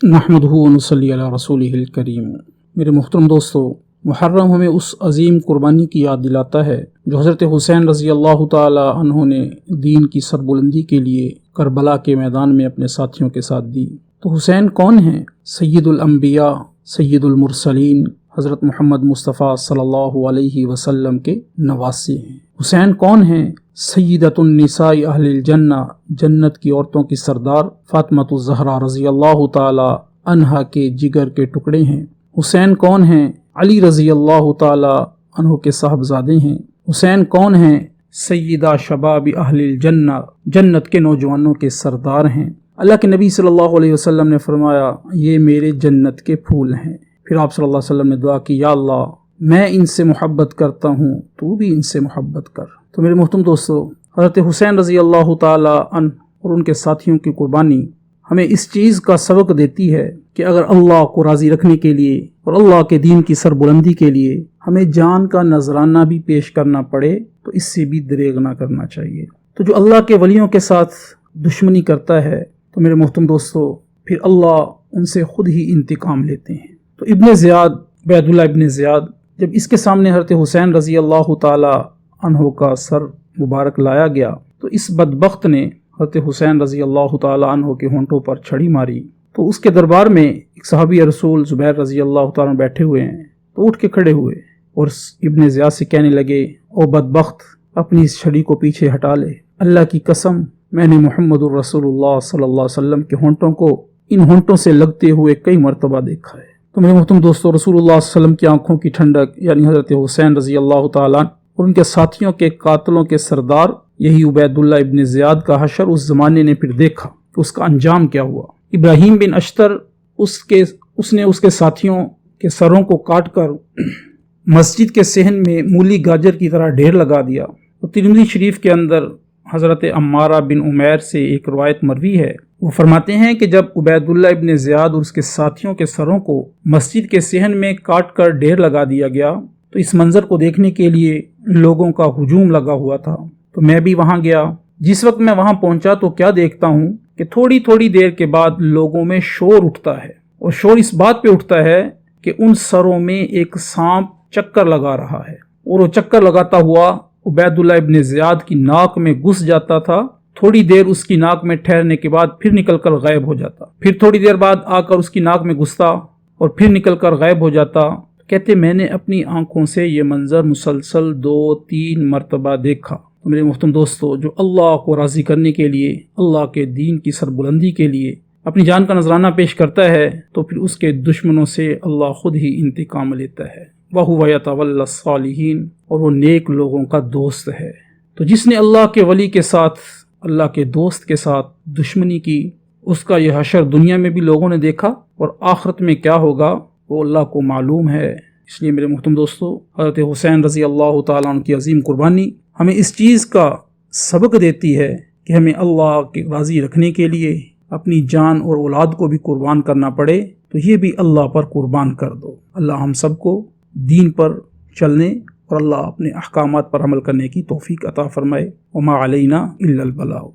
नहमदुहु व नसल्ली अला रसूलिहिल करीम। मेरे मोहतरम दोस्तों, मुहर्रम हमें उस अजीम कुर्बानी की याद दिलाता है जो हज़रत हुसैन रज़ी अल्लाह ताला अन्हु ने दीन की सरबुलंदी के लिए करबला के मैदान में अपने साथियों के साथ दी। तो हुसैन कौन हैं? सय्यदुल अंबिया, सय्यदुल मुरसलीन, हज़रत मोहम्मद मुस्तफ़ा सल्लल्लाहु अलैहि वसल्लम के नवासे हैं। हुसैन कौन हैं? सय्यदतुन निसाई अहलिल जन्ना, जन्नत की औरतों की सरदार फातिमातुज़ ज़हरा रज़ी अल्लाह ताला अन्हा के जिगर के टुकड़े हैं। हुसैन कौन हैं? अली रज़ी अल्लाह ताला अन्हु के साहबजादे हैं। हुसैन कौन हैं? सय्यदा शबाब अहलिल जन्ना, जन्नत के नौजवानों के सरदार हैं। अल्लाह के नबी सल्लल्लाहु अलैहि वसल्लम ने फरमाया, ये मेरे जन्नत के फूल हैं। फिर आप सल्लल्लाहु अलैहि वसल्लम ने दुआ की, या अल्लाह मैं इनसे मोहब्बत करता हूँ, तू भी इनसे मोहब्बत कर। तो मेरे मोहतरम दोस्तों, हज़रत हुसैन रज़ी अल्लाह ताला अन्हु और उनके साथियों की कुर्बानी हमें इस चीज़ का सबक देती है कि अगर अल्लाह को राज़ी रखने के लिए और अल्लाह के दीन की सरबुलंदी के लिए हमें जान का नजराना भी पेश करना पड़े तो इससे भी दरेग ना करना चाहिए। तो जो अल्लाह के वलियों के साथ दुश्मनी करता है, तो मेरे मोहतरम दोस्तों, फिर अल्लाह उनसे खुद ही इंतकाम लेते हैं। तो Ibn Ziyad, Ubaidullah Ibn Ziyad, जब इसके सामने हज़रत हुसैन रज़ी अल्लाह ताला अन्हु का सर मुबारक लाया गया तो इस बदबख्त ने हज़रत हुसैन रज़ी अल्लाह ताला अन्हु के होंठों पर छड़ी मारी। तो उसके दरबार में एक सहाबी रसूल ज़ुबैर रज़ी अल्लाह ताला बैठे हुए हैं। तो उठ के खड़े हुए और इब्ने ज़ियाद से कहने लगे, ओ बदबख्त, अपनी इस छड़ी को पीछे हटा ले। अल्लाह की कसम, मैंने मुहम्मदुर रसूलुल्लाह सल्लल्लाहु अलैहि वसल्लम के होंठों को इन होंठों से लगते हुए कई मरतबा देखा है। तो मेरे मोहतरम दोस्तों, रसूलुल्लाह सल्लल्लाहु अलैहि वसल्लम की आंखों की ठंडक यानी हज़रत हुसैन रज़ी अल्लाह ताला और उनके साथियों के कातलों के सरदार यही उबैदुल्लाह इब्ने ज़ियाद का हशर उस ज़माने ने फिर देखा कि उसका अंजाम क्या हुआ। इब्राहीम बिन अश्तर उसने उसके साथियों के सरों को काट कर मस्जिद के सहन में मूली गाजर की तरह ढेर लगा दिया। तो तिरमिज़ी शरीफ के अंदर हज़रत अम्मारा बिन उमैर से एक रवायत मरवी है। वो फरमाते हैं कि जब उबैदुल्लाह इब्ने ज़ियाद और उसके साथियों के सरों को मस्जिद के सहन में काट कर ढेर लगा दिया गया तो इस मंजर को देखने के लिए लोगों का हुजूम लगा हुआ था। तो मैं भी वहां गया। जिस वक्त मैं वहां पहुंचा तो क्या देखता हूं कि थोड़ी थोड़ी देर के बाद लोगों में शोर उठता है और शोर इस बात पे उठता है कि उन सरों में एक सांप चक्कर लगा रहा है और वो चक्कर लगाता हुआ उबैदुल्लाह इब्ने ज़ियाद की नाक में घुस जाता था। थोड़ी देर उसकी नाक में ठहरने के बाद फिर निकलकर गायब हो जाता, फिर थोड़ी देर बाद आकर उसकी नाक में घुसता और फिर निकलकर गायब हो जाता। कहते मैंने अपनी आंखों से ये मंजर मुसलसल 2-3 मरतबा देखा। तो मेरे मोहतरम दोस्तों, जो अल्लाह को राज़ी करने के लिए, अल्लाह के दीन की सरबुलंदी के लिए अपनी जान का नजराना पेश करता है तो फिर उसके दुश्मनों से अल्लाह खुद ही इंतकाम लेता है। वहुव यतवल्ला सालिहीन, और वो नेक लोगों का दोस्त है। तो जिसने अल्लाह के वली के साथ, अल्लाह के दोस्त के साथ दुश्मनी की, उसका यह हशर दुनिया में भी लोगों ने देखा और आखिरत में क्या होगा वो अल्लाह को मालूम है। इसलिए मेरे मोहतरम दोस्तों, हज़रत हुसैन रज़ी अल्लाह ताला अन्हु की अजीम कुर्बानी हमें इस चीज़ का सबक देती है कि हमें अल्लाह के राज़ी रखने के लिए अपनी जान और औलाद को भी कुर्बान करना पड़े तो ये भी अल्लाह पर कुर्बान कर दो। अल्लाह हम सबको दीन पर चलने और अल्लाह अपने अहकामात पर अमल करने की तौफीक अता फरमाए। वमा अलैना इल्लल बलाग।